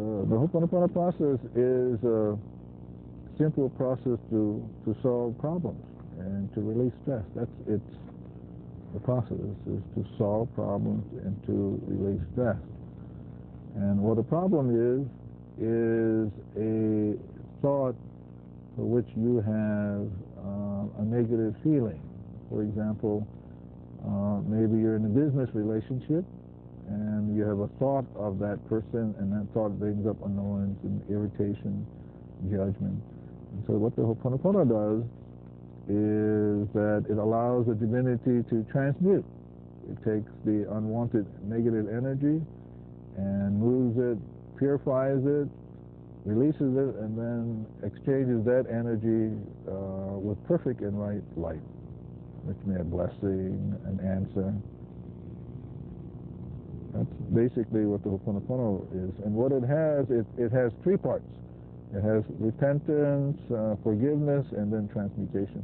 The Hooponopono process is a simple process to solve problems and to release stress. It's the process is to solve problems and to release stress. And what a problem is a thought for which you have a negative feeling. For example, maybe you're in a business relationship and you have a thought of that person, and that thought brings up annoyance and irritation, judgment. And so what the Hooponopono does is that it allows the divinity to transmute. It takes the unwanted negative energy and moves it, purifies it, releases it, and then exchanges that energy with perfect and right light, which may be a blessing, an answer. That's basically what the Hooponopono is. And what it has three parts. It has repentance, forgiveness, and then transmutation.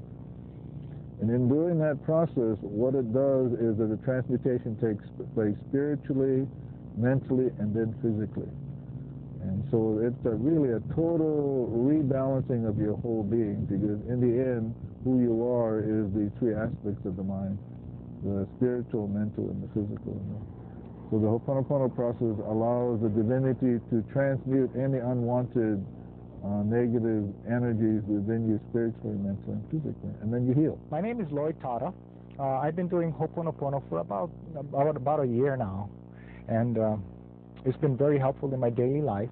And in doing that process, what it does is that the transmutation takes place spiritually, mentally, and then physically. And so it's really a total rebalancing of your whole being, because in the end, who you are is the three aspects of the mind: the spiritual, mental, and the physical. So the Hooponopono process allows the divinity to transmute any unwanted negative energies within you spiritually, mentally, and physically, and then you heal. My name is Lloyd Tata. I've been doing Hooponopono for about a year now, and it's been very helpful in my daily life.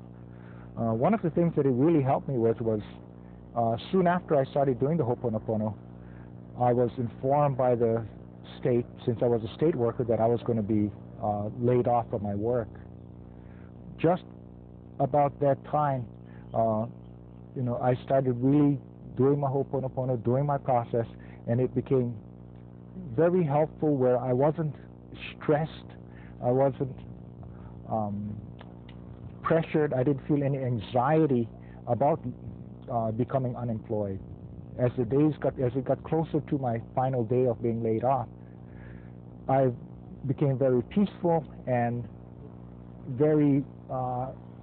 One of the things that it really helped me with was soon after I started doing the Hooponopono, I was informed by the state, since I was a state worker, that I was going to be laid off from my work. Just about that time, I started really doing my Hooponopono, doing my process, and it became very helpful where I wasn't stressed, I wasn't pressured, I didn't feel any anxiety about becoming unemployed. As it got closer to my final day of being laid off, I became very peaceful and very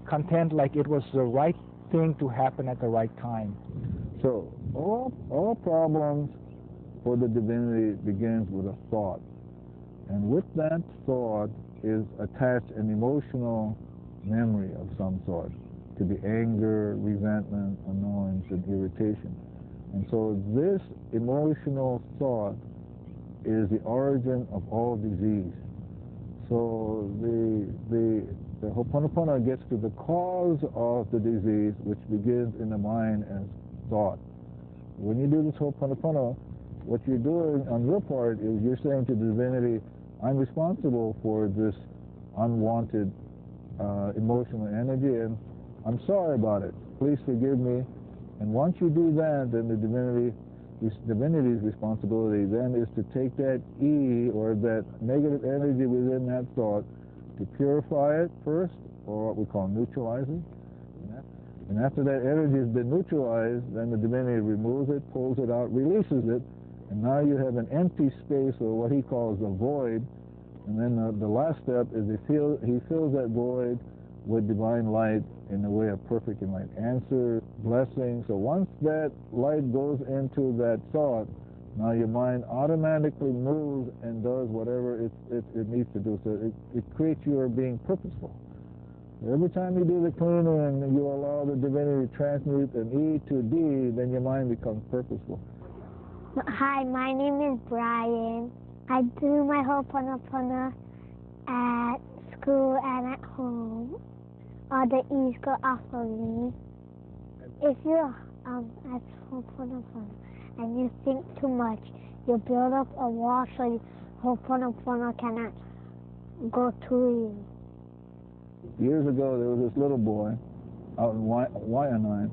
content, like it was the right thing to happen at the right time. So all problems for the divinity begins with a thought, and with that thought is attached an emotional memory of some sort. It could be anger, resentment, annoyance, and irritation. And so this emotional thought is the origin of all disease. So the Hooponopono gets to the cause of the disease, which begins in the mind as thought. When you do this Hooponopono, what you're doing on your part is you're saying to the divinity, I'm responsible for this unwanted emotional energy, and I'm sorry about it. Please forgive me. And once you do that, then the divinity's responsibility then is to take that E, or that negative energy within that thought, to purify it first, or what we call neutralize it. And after that energy has been neutralized, then the divinity removes it, pulls it out, releases it, and now you have an empty space, or what he calls a void. And then the last step is he fills that void with divine light in the way of perfect and right answer, blessing. So once that light goes into that thought, now your mind automatically moves and does whatever it needs to do. So it creates your being purposeful. Every time you do the cleaning and you allow the divinity to transmute an E to D, then your mind becomes purposeful. Hi, my name is Brian. I do my Hooponopono at school and at home. All the E's go off of me. If you're at Hooponopono and you think too much, you build up a wall so Hooponopono cannot go through you. Years ago, there was this little boy out in Wyandotte.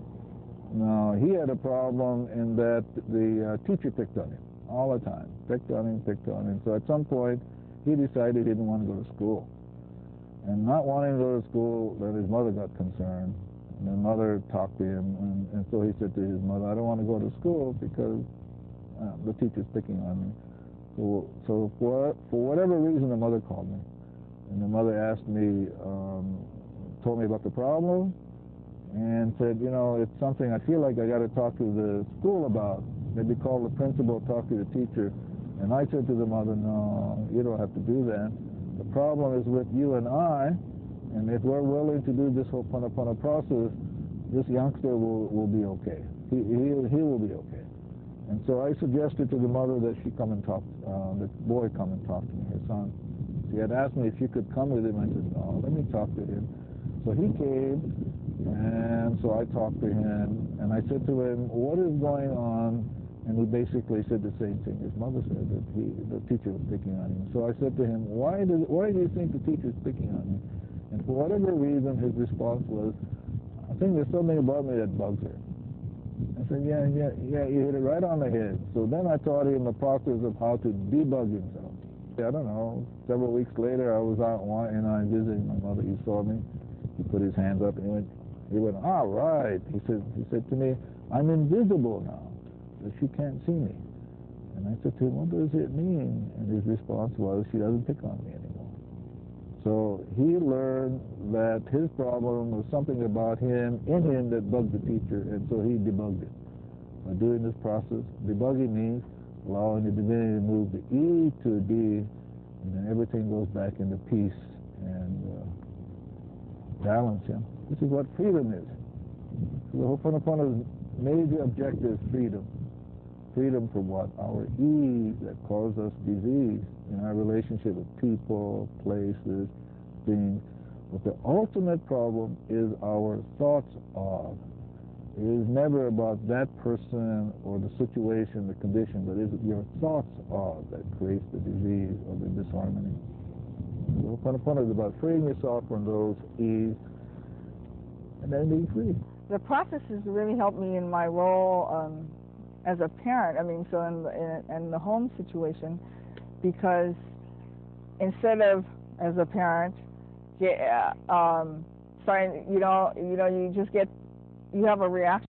Now, he had a problem in that the teacher picked on him all the time. Picked on him. So at some point, he decided he didn't want to go to school. And not wanting to go to school, then his mother got concerned. And the mother talked to him, and so he said to his mother, I don't want to go to school because the teacher's picking on me. So for whatever reason, the mother called me. And the mother asked me, told me about the problem and said, you know, it's something I feel like I got to talk to the school about. Maybe call the principal, talk to the teacher. And I said to the mother, no, you don't have to do that. The problem is with you and I, and if we're willing to do this Hooponopono process, this youngster will be okay. He will be okay. And so I suggested to the mother that she come and talk, the boy come and talk to me, her son. She had asked me if she could come with him. I said, no, let me talk to him. So he came, and so I talked to him, and I said to him, what is going on? And he basically said the same thing his mother said, that the teacher was picking on him. So I said to him, why do you think the teacher is picking on you? And for whatever reason, his response was, I think there's something about me that bugs her. I said, yeah, you hit it right on the head. So then I taught him the process of how to debug himself. I don't know, several weeks later, I was out and I visited my mother. He saw me. He put his hands up and he went, all right. He said to me, I'm invisible now, that she can't see me. And I said to him, what does it mean? And his response was, she doesn't pick on me anymore. So he learned that his problem was something about him, in him, that bugged the teacher, and so he debugged it. By doing this process, debugging means allowing the divinity to move the E to a D, and then everything goes back into peace and balance. Yeah? This is what freedom is. So the Hooponopono's major objective is freedom. Freedom from what? Our E that cause us disease in our relationship with people, places, things. But the ultimate problem is our thoughts of. It is never about that person or the situation, the condition, but it is your thoughts of that creates the disease or the disharmony. So Hooponopono is about freeing yourself from those E's and then being free. The process has really helped me in my role as a parent. I mean, so in the home situation, because instead of as a parent, starting, you just get. You have a reaction